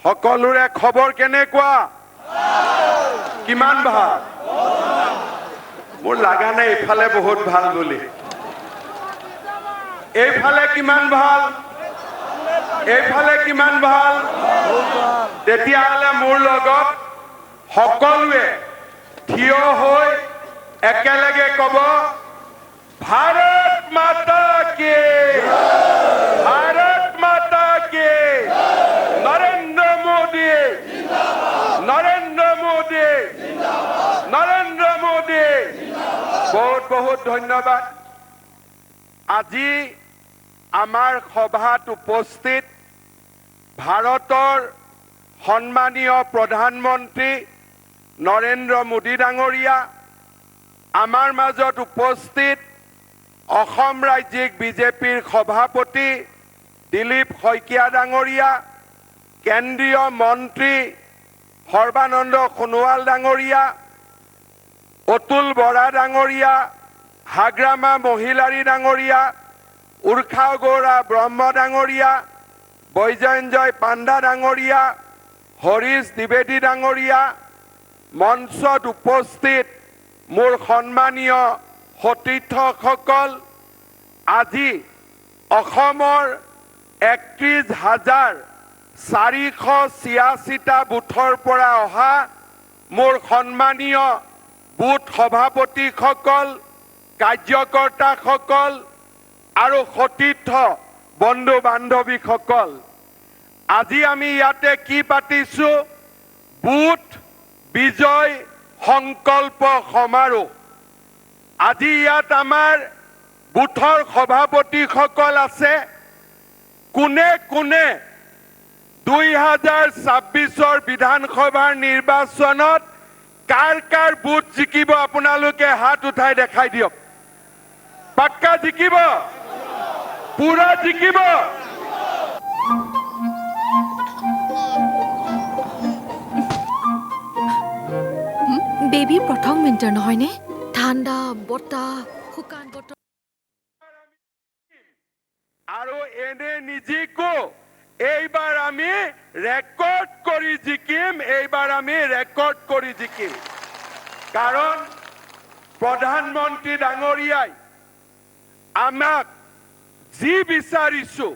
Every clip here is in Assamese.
সকলোৰে খবৰ কেনেকুৱা কিমান ভাল মোৰ লাগা নাই ইফালে বহুত ভাল বুলি এইফালে কিমান ভাল এইফালে কিমান ভাল তেতিয়াহলে মোৰ লগত সকলোৱে থিয় হৈ একেলগে কব ভাৰত মাতা কি ভাৰত মাতা কি নৰেন্দ্ৰ মোদী নৰেন্দ্ৰ মোদী নৰেন্দ্ৰ মোদী বহুত বহুত ধন্যবাদ আজি আমাৰ সভাত উপস্থিত ভাৰতৰ সন্মানীয় প্ৰধানমন্ত্ৰী নৰেন্দ্ৰ মোদী ডাঙৰীয়া আমাৰ মাজত উপস্থিত অসম ৰাজ্যিক বিজেপিৰ সভাপতি দিলীপ শইকীয়া ডাঙৰীয়া কেন্দ্ৰীয় মন্ত্ৰী সৰ্বানন্দ সোণোৱাল ডাঙৰীয়া অতুল বৰা ডাঙৰীয়া হাগ্ৰামা মহিলাৰী ডাঙৰীয়া উৰ্খাও গৌৰা ব্ৰহ্ম ডাঙৰীয়া বৈজয়ঞ্জয় পাণ্ডা ডাঙৰীয়া হৰিশ দ্বিবেদী ডাঙৰীয়া মঞ্চত উপস্থিত মোৰ সন্মানীয় সতীৰ্থসকল আজি অসমৰ 31,486টা বুথৰ পৰা অহা মোৰ সন্মানীয় বুথ সভাপতিসকল কাৰ্যকৰ্তাসকল আৰু সতীৰ্থ বন্ধু বান্ধৱীসকল আজি আমি ইয়াতে কি পাতিছো বুথ বিজয় সংকল্প সমাৰোহ আজি ইয়াত আমাৰ বুথৰ সভাপতিসকল আছে কোনে কোনে 2026ৰ বিধানসভাৰ নিৰ্বাচনত কাৰ কাৰ বুথ জিকিব আপোনালোকে হাত উঠাই দেখাই দিয়ক পাক্কা জিকিব পুৰা জিকিব বেবী প্ৰথম উইন্টাৰ নহয়নে ঠাণ্ডা বতাহ শুকান বতৰ আৰু এনে নিজিকো এইবাৰ আমি ৰেকৰ্ড কৰি জিকিম এইবাৰ আমি ৰেকৰ্ড কৰি জিকিম কাৰণ প্ৰধানমন্ত্ৰী ডাঙৰীয়াই আমাক যি বিচাৰিছো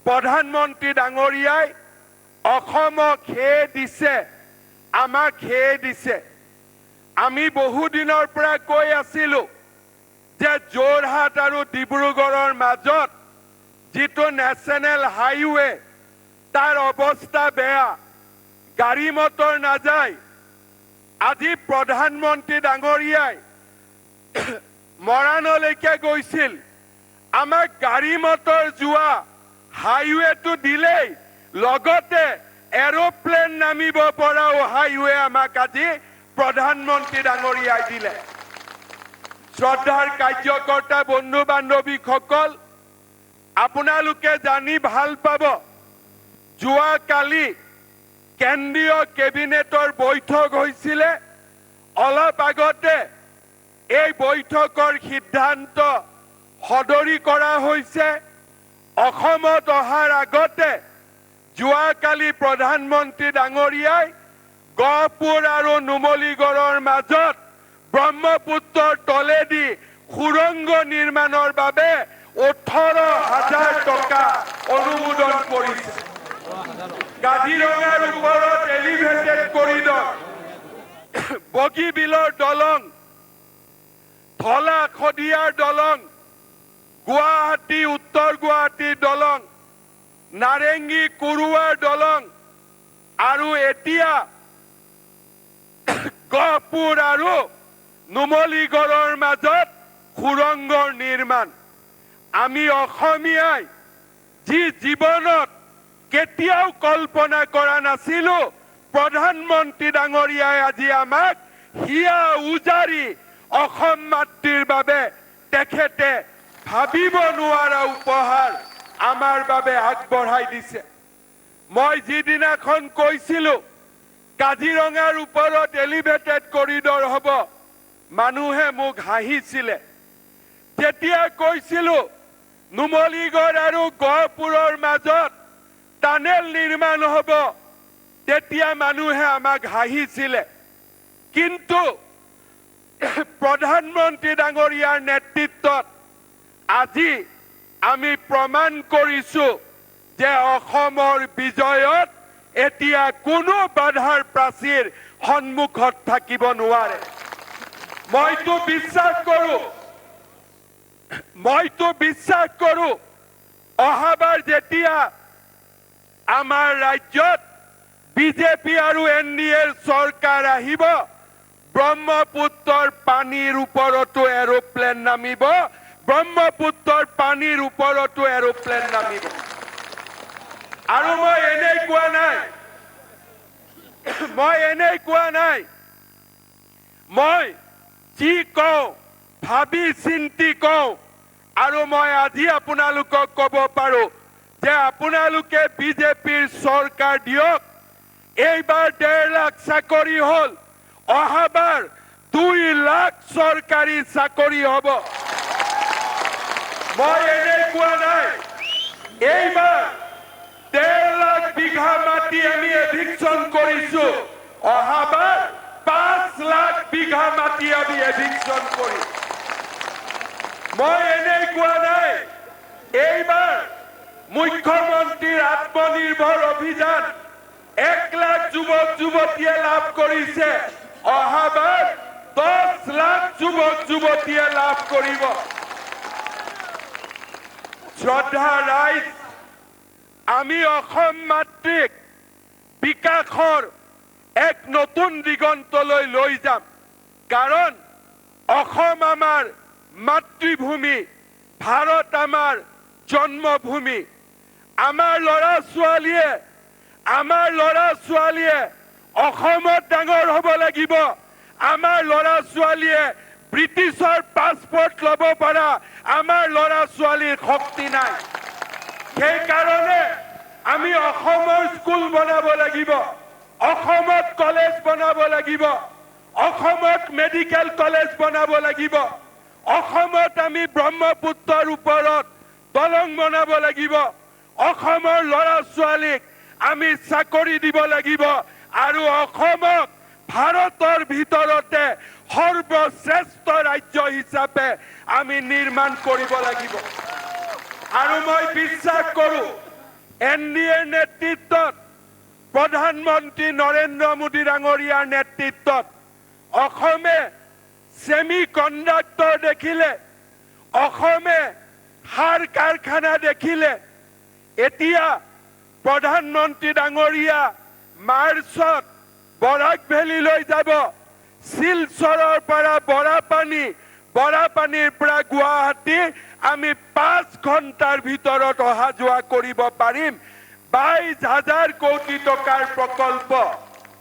প্ৰধানমন্ত্ৰী ডাঙৰীয়াই অসমক খেয়ে দিছে আমাক খেয়ে দিছে আমি বহু দিনৰ পৰা কৈ আছিলো যে যোৰহাট আৰু ডিব্ৰুগড়ৰ মাজত যিটো নেশ্যনেল হাইৱে তাৰ অৱস্থা বেয়া গাড়ী মটৰ নাযায় আজি প্ৰধানমন্ত্ৰী ডাঙৰীয়াই মৰাণলৈকে গৈছিল আমাক গাড়ী মটৰ যোৱা হাইৱেটো দিলেই লগতে এৰোপ্লেন নামিব পৰাও হাইৱে আমাক আজি প্ৰধানমন্ত্ৰী ডাঙৰীয়াই দিলে শ্ৰদ্ধাৰ কাৰ্যকৰ্তা বন্ধু বান্ধৱীসকল আপোনালোকে জানি ভাল পাব যোৱাকালি কেন্দ্ৰীয় কেবিনেটৰ বৈঠক হৈছিলে অলপ আগতে এই বৈঠকৰ সিদ্ধান্ত সদৰি কৰা হৈছে অসমত অহাৰ আগতে যোৱাকালি প্ৰধানমন্ত্ৰী ডাঙৰীয়াই গহপুৰ আৰু নুমলীগড়ৰ মাজত ব্ৰহ্মপুত্ৰৰ তলেদি সুৰংগ নিৰ্মাণৰ বাবে 18,000 টকা অনুমোদন কৰিছে কাজিৰঙাৰ ওপৰত এলিভেটেড কৰিডৰ বগীবিলৰ দলং ধলা খদিয়াৰ দলং গুৱাহাটী উত্তৰ গুৱাহাটীৰ দলং নাৰেংগী কুৰুৱাৰ দলং আৰু এতিয়া গহপুৰ আৰু নুমলীগড়ৰ মাজত সুৰংগৰ নিৰ্মাণ আমি অসমীয়াই যি জীৱনত কেতিয়াও কল্পনা কৰা নাছিলো প্ৰধানমন্ত্ৰী ডাঙৰীয়াই আজি আমাক হিয়া উজাৰি অসম মাতৃৰ বাবে তেখেতে ভাবিব নোৱাৰা উপহাৰ আমাৰ বাবে আগবঢ়াই দিছে মই যিদিনাখন কৈছিলো কাজিৰঙাৰ ওপৰত এলিভেটেড কৰিডৰ হ'ব মানুহে মোক হাঁহিছিলে যেতিয়া কৈছিলো নুমলীগড় আৰু গহপুৰৰ মাজত টানেল নিৰ্মাণ হ'ব তেতিয়া মানুহে আমাক হাঁহিছিলে, কিন্তু প্ৰধানমন্ত্ৰী ডাঙৰীয়াৰ নেতৃত্বত আজি আমি প্ৰমাণ কৰিছো যে অসমৰ বিজয়ত এতিয়া কোনো বাধাৰ প্ৰাচীৰ সন্মুখত থাকিব নোৱাৰে। মইতো বিশ্বাস কৰো অহাবাৰ যেতিয়া আমাৰ ৰাজ্যত বিজেপি আৰু NDAৰ চৰকাৰ আহিব, ব্ৰহ্মপুত্ৰৰ পানীৰ ওপৰতো এৰোপ্লেন নামিব, ব্ৰহ্মপুত্ৰৰ পানীৰ ওপৰতো এৰোপ্লেন নামিব। আৰু মই এনেই কোৱা নাই, মই যি কওঁ ভাবি চিন্তি কওঁ। আৰু মই আজি আপোনালোকক ক'ব পাৰো যে আপোনালোকে বিজেপিৰ চৰকাৰ দিয়ক। এইবাৰ 1.5 লাখ চাকৰি হ'ল, অহাবাৰ 2 লাখ চৰকাৰী চাকৰি হ'ব। মই এনেই কোৱা নাই, এইবাৰ 1.5 লাখ বিঘা মাটি আমি এভিকশ্যন কৰিছো, অহাবাৰ 5 লাখ বিঘা মাটি আমি এভিকশ্যন কৰিম। মই এনেই কোৱা নাই, এইবাৰ মুখ্যমন্ত্ৰীৰ আত্মনিৰ্ভৰ অভিযান 1 লাখ যুৱক যুৱতীয়ে লাভ কৰিছে, অহাবাৰ 10 লাখ যুৱক যুৱতীয়ে লাভ কৰিব। শ্ৰদ্ধা ৰাইজ, আমি অসম মাতৃক বিকাশৰ এক নতুন দিগন্তলৈ লৈ যাম। কাৰণ অসম আমাৰ মাতৃভূমি, ভাৰত আমাৰ জন্মভূমি। আমাৰ ল'ৰা ছোৱালীয়ে অসমত ডাঙৰ হ'ব লাগিব। আমাৰ ল'ৰা ছোৱালীয়ে ব্ৰিটিছৰ পাছপৰ্ট ল'ব পৰা আমাৰ ল'ৰা ছোৱালীৰ শক্তি নাই। সেইকাৰণে আমি অসমৰ স্কুল বনাব লাগিব, অসমত কলেজ বনাব লাগিব, অসমত মেডিকেল কলেজ বনাব লাগিব, অসমত আমি ব্ৰহ্মপুত্ৰৰ ওপৰত দলং বনাব লাগিব, অসমৰ ল'ৰা ছোৱালীক আমি চাকৰি দিব লাগিব, আৰু অসমক ভাৰতৰ ভিতৰতে সৰ্বশ্ৰেষ্ঠ ৰাজ্য হিচাপে আমি নিৰ্মাণ কৰিব লাগিব। আৰু মই বিশ্বাস কৰো NDAৰ নেতৃত্বত, প্ৰধানমন্ত্ৰী নৰেন্দ্ৰ মোদী ডাঙৰীয়াৰ নেতৃত্বত অসমে ছেমি কণ্ডাক্টৰ দেখিলে, অসমে সাৰ কাৰখানা দেখিলে। এতিয়া প্ৰধানমন্ত্ৰী ডাঙৰীয়া মাৰ্চত বৰাক ভেলীলৈ যাব, শিলচৰৰ পৰা বৰাপানীৰ পৰা গুৱাহাটী আমি 5 ঘণ্টাৰ ভিতৰত অহা যোৱা কৰিব পাৰিম। 22,000 কোটি টকাৰ প্ৰকল্প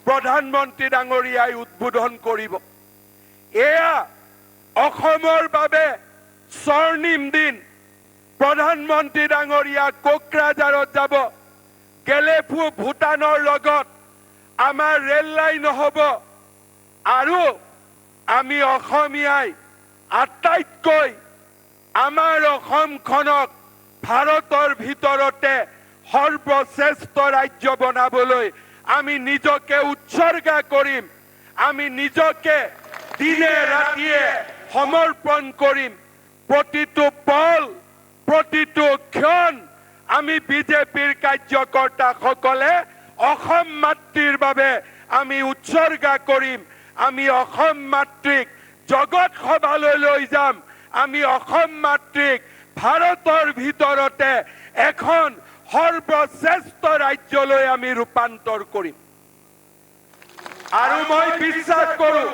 প্ৰধানমন্ত্ৰী ডাঙৰীয়াই উদ্বোধন কৰিব। এয়া অসমৰ বাবে স্বৰ্ণিম দিন। প্ৰধানমন্ত্ৰী ডাঙৰীয়া কোকৰাঝাৰত যাব, গেলেফু ভূটানৰ লগত আমাৰ ৰেল লাইন হ'ব, আৰু আমি অসমীয়াই আটাইতকৈ আমাৰ অসমখনক ভাৰতৰ ভিতৰতে সৰ্বশ্ৰেষ্ঠ ৰাজ্য বনাবলৈ আমি নিজকে উৎসৰ্গা কৰিম। আমি নিজকে দিনে ৰাতিয়ে সমৰ্পণ কৰিম। প্ৰতিটো পল, প্ৰতিটো ক্ষণ আমি বিজেপিৰ কাৰ্যকৰ্তাসকলে অসম মাতৃৰ বাবে আমি উৎসৰ্গা কৰিম। আমি অসম মাতৃক জগত সভালৈ লৈ যাম। আমি অসম মাতৃক ভাৰতৰ ভিতৰতে এখন সৰ্বশ্ৰেষ্ঠ ৰাজ্যলৈ আমি ৰূপান্তৰ কৰিম। আৰু মই বিশ্বাস কৰো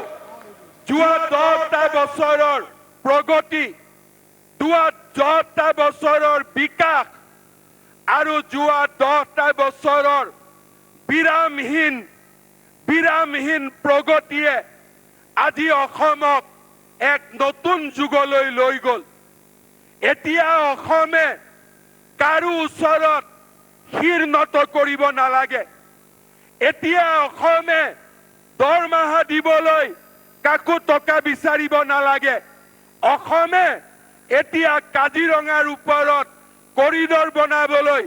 যোৱা 10টা বছৰৰ প্ৰগতি, যোৱা 10টা বছৰৰ বিকাশ আৰু যোৱা 10টা বছৰৰ বিৰামহীন প্ৰগতিয়ে আজি অসমক এক নতুন যুগলৈ লৈ গ'ল। এতিয়া অসমে কাৰো ওচৰত শিৰ নত কৰিব নালাগে। এতিয়া অসমে দৰমহা দিবলৈ কাকো টকা বিচাৰিব নালাগে। অসমে এতিয়া কাজিৰঙাৰ ওপৰত কৰিডৰ বনাবলৈ,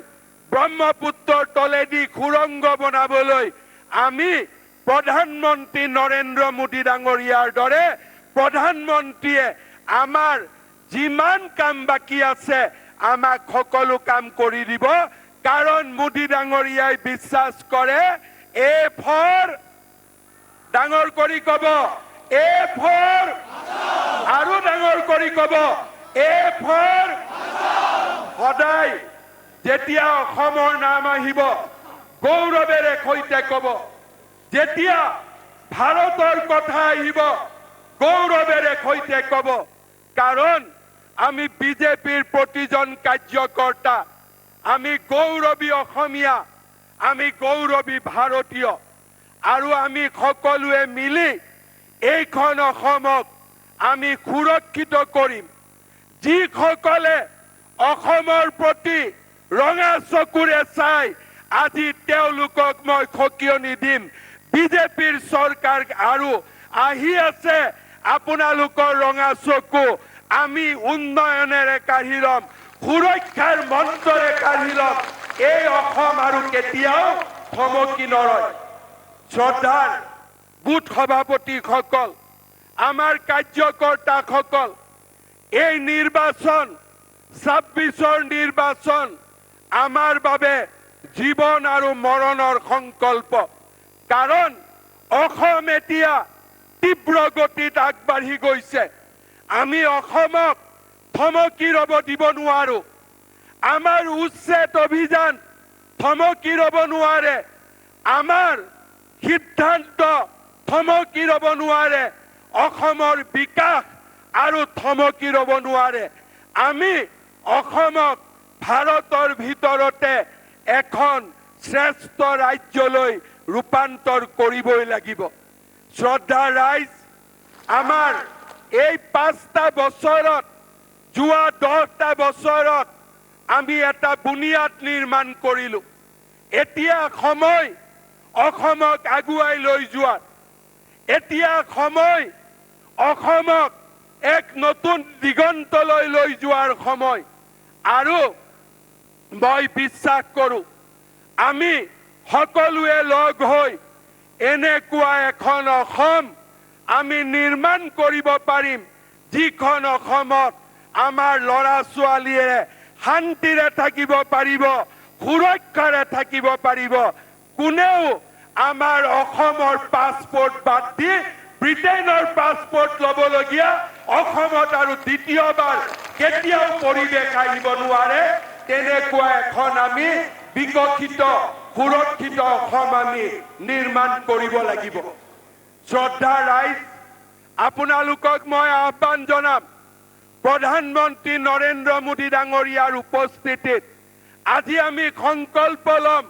ব্ৰহ্মপুত্ৰৰ তলেদি সুৰংগ বনাবলৈ আমি প্ৰধানমন্ত্ৰী নৰেন্দ্ৰ মোদী ডাঙৰীয়াৰ দৰে প্ৰধানমন্ত্ৰীয়ে আমাৰ যিমান কাম বাকী আছে আমাক সকলো কাম কৰি দিব কাৰণ মোদী ডাঙৰীয়াই বিশ্বাস কৰে এ ফৰ ডাঙৰ কৰি কব এ ফৰ আৰু ডাঙৰ কৰি কব এ ফৰ সদায় যেতিয়া অসমৰ নাম আহিব গৌৰৱেৰে সৈতে কব যেতিয়া ভাৰতৰ কথা আহিব গৌৰৱেৰে সৈতে কব কাৰণ আমি বিজেপিৰ প্ৰতিজন কাৰ্যকৰ্তা আমি গৌৰৱী অসমীয়া আমি গৌৰৱী ভাৰতীয় আৰু আমি সকলোৱে মিলি এইখন অসমক আমি সুৰক্ষিত কৰিম যিসকলে অসমৰ প্ৰতি ৰঙা চকুৰে চাই আজি তেওঁলোকক মই সকিয়নি দিম বিজেপিৰ চৰকাৰ আৰু আহি আছে আপোনালোকৰ ৰঙা চকু আমি উন্নয়নেৰে কাঢ়ি ল'ম সুৰক্ষাৰ মন্ত্ৰৰে কাঢ়ি ল'ম এই অসম আৰু কেতিয়াও থমকি নৰয় শ্ৰদ্ধাৰ বুথ সভাপতিসকল আমাৰ কাৰ্যকৰ্তাসকল এই নিৰ্বাচন ২৬ৰ নিৰ্বাচন আমাৰ বাবে জীৱন আৰু মৰণৰ সংকল্প কাৰণ অসম এতিয়া তীব্ৰ গতিত আগবাঢ়ি গৈছে আমি অসমক থমকি ৰব দিব নোৱাৰো আমাৰ উচ্ছেদ অভিযান থমকি ৰব নোৱাৰে আমাৰ সিদ্ধান্ত থমকি ৰব নোৱাৰে অসমৰ বিকাশ আৰু থমকি ৰব নোৱাৰে আমি অসমক ভাৰতৰ ভিতৰতে এখন শ্ৰেষ্ঠ ৰাজ্যলৈ ৰূপান্তৰ কৰিবই লাগিব শ্ৰদ্ধা ৰাইজ আমাৰ এই ৫টা বছৰত যোৱা 10টা বছৰত আমি এটা বুনিয়াদ নিৰ্মাণ কৰিলো এতিয়া সময় অসমক আগুৱাই লৈ যোৱাৰ এতিয়া সময় অসমক এক নতুন দিগন্তলৈ লৈ যোৱাৰ সময় আৰু মই বিশ্বাস কৰো আমি সকলোৱে লগ হৈ এনেকুৱা এখন অসম আমি নিৰ্মাণ কৰিব পাৰিম যিখন অসমত আমাৰ ল'ৰা ছোৱালীয়ে শান্তিৰে থাকিব পাৰিব সুৰক্ষাৰে থাকিব পাৰিব কোনেও আমাৰ অসমৰ পাছপোৰ্ট বাদ দি ব্ৰিটেইনৰ পাছপোৰ্ট ল'বলগীয়া অসমত আৰু দ্বিতীয়বাৰ কেতিয়াও পৰিৱেশ আহিব নোৱাৰে তেনেকুৱা এখন আমি বিকশিত সুৰক্ষিত অসম আমি নিৰ্মাণ কৰিব লাগিব শ্ৰদ্ধা ৰাইজ আপোনালোকক মই আহ্বান জনাম প্ৰধানমন্ত্ৰী নৰেন্দ্ৰ মোদী ডাঙৰীয়াৰ উপস্থিতিত আজি আমি সংকল্প ল'ম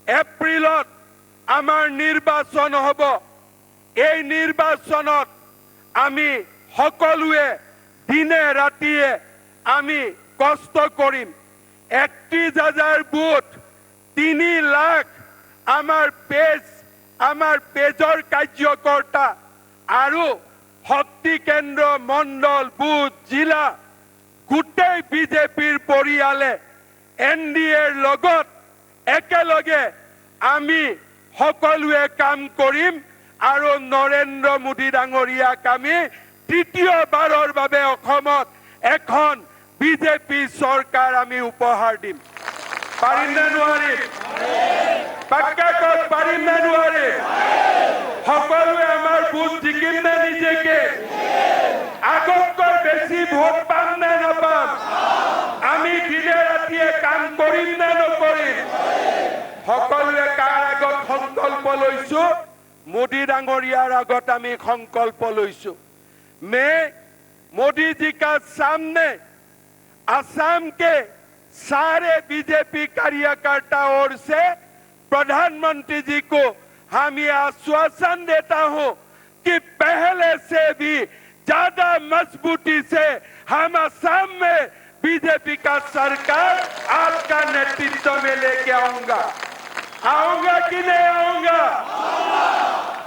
এপ্ৰিলত আমাৰ নিৰ্বাচন হ'ব এই নিৰ্বাচনত আমি সকলোৱে দিনে ৰাতিয়ে আমি কষ্ট কৰিম ৩১,০০০ বুথ ৩ লাখ আমাৰ পেজৰ কাৰ্যকৰ্তা আৰু শক্তি কেন্দ্ৰ মণ্ডল বুথ জিলা গোটেই বিজেপিৰ পৰিয়ালে NDAৰ লগত একেলগে আমি সকলোৱে কাম কৰিম আৰু নৰেন্দ্ৰ মোদী ডাঙৰীয়াক আমি তৃতীয়বাৰৰ বাবে অসমত এখন বিজেপি চৰকাৰ আমি উপহাৰ দিম পাৰিম নে নোৱাৰিম পাক্কা কওক পাৰিম নে নোৱাৰিম সকলোৱে আমাৰ বুথ জিকিম নে নিজেকে আগতকৈ বেছি ভোট পাম নে নাপাম আমি দিনে ৰাতিয়ে কাম কৰিম নে নকৰিম সকলোৱে কাৰ আগত সংকল্প লৈছো মোদী ডাঙৰীয়াৰ আগত আমি সংকল্প লৈছো मैं मोदी जी का सामने असम के सारे बीजेपी कार्यकर्ता ओर से प्रधानमंत्री जी को हम ये आश्वासन देता हूं कि पहले से भी ज्यादा मजबूती से हम असम में बीजेपी का सरकार आपका नेतृत्व में लेके आऊंगा कि नहीं आऊंगा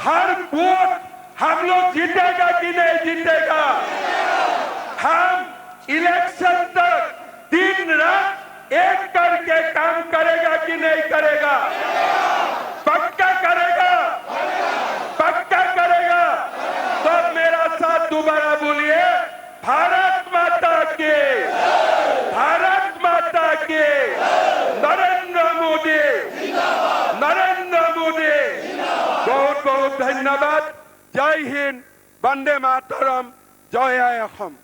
हर वोट हम लोग जीतेगा कि नहीं जीतेगा हम इलेक्शन तक दिन रात एक करके काम करेगा कि नहीं करेगा पक्का करेगा बोलिए भारत माता के, भारत माता के, नरेंद्र मोदी, नरेंद्र मोदी। बहुत बहुत धन्यवाद। जय हिंद, वंदे मातरम, जय असम।